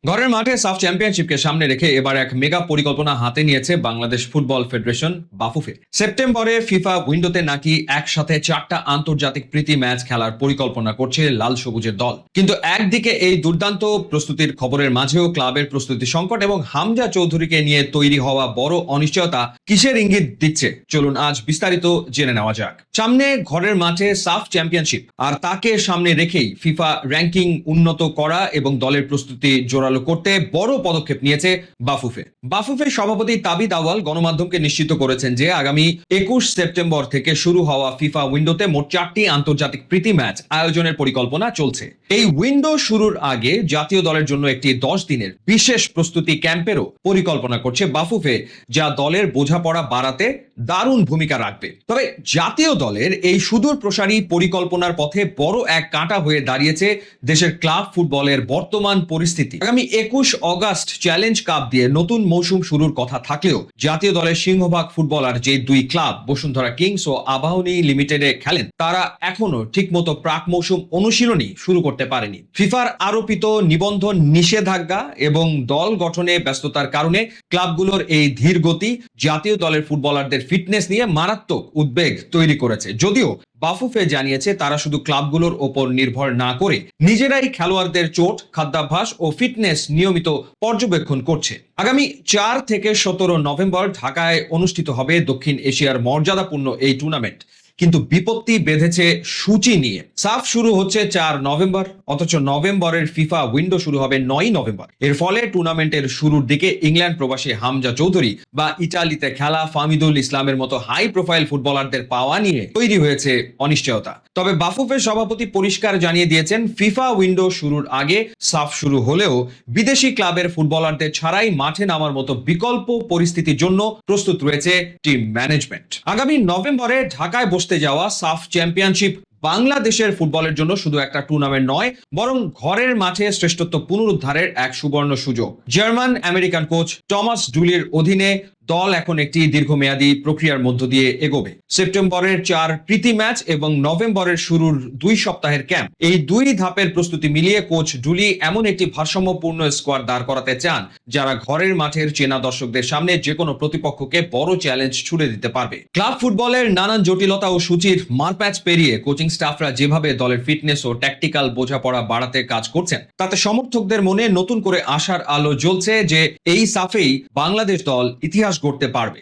ঘরের মাঠে সাফ চ্যাম্পিয়নশিপকে সামনে রেখে এবার এক মেগা পরিকল্পনা হাতে নিয়েছে বাংলাদেশ ফুটবল ফেডারেশন বাফুফে। সেপ্টেম্বরে ফিফা উইন্ডোতে নাকি একসাথে 4টা আন্তর্জাতিক প্রীতি ম্যাচ খেলার পরিকল্পনা করছে লাল সবুজের দল। কিন্তু একদিকে এই দুর্দান্ত প্রস্তুতির খবরের মাঝেও ক্লাবের প্রস্তুতি সংকট এবং হামজা চৌধুরীকে নিয়ে তৈরি হওয়া বড় অনিশ্চয়তা কিসের ইঙ্গিত দিচ্ছে, চলুন আজ বিস্তারিত জেনে নেওয়া যাক। সামনে ঘরের মাঠে সাফ চ্যাম্পিয়নশিপ, আর তাকে সামনে রেখেই ফিফা র্যাঙ্কিং উন্নত করা এবং দলের প্রস্তুতি জোরালো করতে বড় পদক্ষেপ নিয়েছে বাফুফে। বাফুফের সভাপতি তাবিদ আওয়াল গণমাধ্যমকে নিশ্চিত করেছেন যে আগামী 21 সেপ্টেম্বর থেকে শুরু হওয়া ফিফা উইন্ডোতে মোট 4টি আন্তর্জাতিক প্রীতি ম্যাচ আয়োজনের পরিকল্পনা চলছে। এই উইন্ডো শুরুর আগে জাতীয় দলের জন্য একটি 10 দিনের বিশেষ প্রস্তুতি ক্যাম্পেরও পরিকল্পনা করছে বাফুফে, যা দলের বোঝাপড়া বাড়াতে দারুণ ভূমিকা রাখবে। তবে জাতীয় দলের এই সুদূর প্রসারী পরিকল্পনার পথে বড় এক কাঁটা হয়ে দাঁড়িয়েছে দেশের ক্লাব ফুটবলের বর্তমান পরিস্থিতি। আগামী 21 অগাস্ট চ্যালেঞ্জ কাপ দিয়ে নতুন মৌসুম শুরুর কথা থাকলেও জাতীয় দলের সিংহভাগ ফুটবলার যে দুই ক্লাব বসুন্ধরা কিংস ও আবাহনী লিমিটেডে খেলেন, তারা এখনো ঠিকমতো প্রাক মৌসুম অনুশীলনী শুরু করতে পারেনি। ফিফার আরোপিত নিবন্ধন নিষেধাজ্ঞা এবং দল গঠনে ব্যস্ততার কারণে ক্লাবগুলোর এই ধীর গতি জাতীয় দলের ফুটবলারদের ফিটনেস নিয়ে মারাত্মক উদ্বেগ তৈরি করেছে। যদিও বাফুফে জানিয়েছে তারা শুধু ক্লাবগুলোর ওপর নির্ভর না করে নিজেরাই খেলোয়াড়দের চোট, খাদ্যাভ্যাস ও ফিটনেস নিয়মিত পর্যবেক্ষণ করছে। আগামী 4 থেকে 17 নভেম্বর ঢাকায় অনুষ্ঠিত হবে দক্ষিণ এশিয়ার মর্যাদাপূর্ণ এই টুর্নামেন্ট। কিন্তু বিপত্তি বেঁধেছে সূচি নিয়ে। সাফ শুরু হচ্ছে 4 নভেম্বর, অথচ নভেম্বরের ফিফা উইন্ডো শুরু হবে 9 নভেম্বর। এর ফলে টুর্নামেন্টের শুরুর দিকে ইংল্যান্ড প্রবাসী হামজা চৌধুরী বা ইটালিতে খেলা ফামিদুল ইসলামের মতো হাই প্রোফাইল ফুটবলারদের পাওয়া নিয়ে তৈরি হয়েছে অনিশ্চয়তা। তবে বাফুফের সভাপতি পরিষ্কার জানিয়ে দিয়েছেন, ফিফা উইন্ডো শুরুর আগে সাফ শুরু হলেও বিদেশি ক্লাবের ফুটবলারদের ছাড়াই মাঠে নামার মতো বিকল্প পরিস্থিতির জন্য প্রস্তুত রয়েছে টিম ম্যানেজমেন্ট। আগামী নভেম্বরে ঢাকায় বসতে যাওয়া সাফ চ্যাম্পিয়নশিপ বাংলাদেশের ফুটবলের জন্য শুধু একটা টুর্নামেন্ট নয়, বরং ঘরের মাঠে শ্রেষ্ঠত্ব পুনরুদ্ধারের এক সুবর্ণ সুযোগ। জার্মান আমেরিকান কোচ টমাস ডুলির অধীনে দল এখন একটি দীর্ঘমেয়াদী প্রক্রিয়ার মধ্য দিয়ে এগোবে। সেপ্টেম্বরের 4 প্রীতি ম্যাচ এবং নভেম্বরের শুরুর 2 সপ্তাহের ক্যাম্প, এই 2 ধাপের প্রস্তুতি মিলিয়ে কোচ ডুলি এমন একটি ভারসাম্যপূর্ণ স্কোয়াড দাঁড় করাতে চান যারা ঘরের মাঠের চেনা দর্শকদের সামনে যে কোনো প্রতিপক্ষকে বড় চ্যালেঞ্জ ছুড়ে দিতে পারবে। ক্লাব ফুটবলের নানান জটিলতা ও সূচির মারপ্যাচ পেরিয়ে কোচিং স্টাফরা যেভাবে দলের ফিটনেস ও ট্যাকটিক্যাল বোঝাপড়া বাড়াতে কাজ করছেন, তাতে সমর্থকদের মনে নতুন করে আশার আলো জ্বলছে যে এই সাফেই বাংলাদেশ দল ইতিহাস গড়তে পারবে।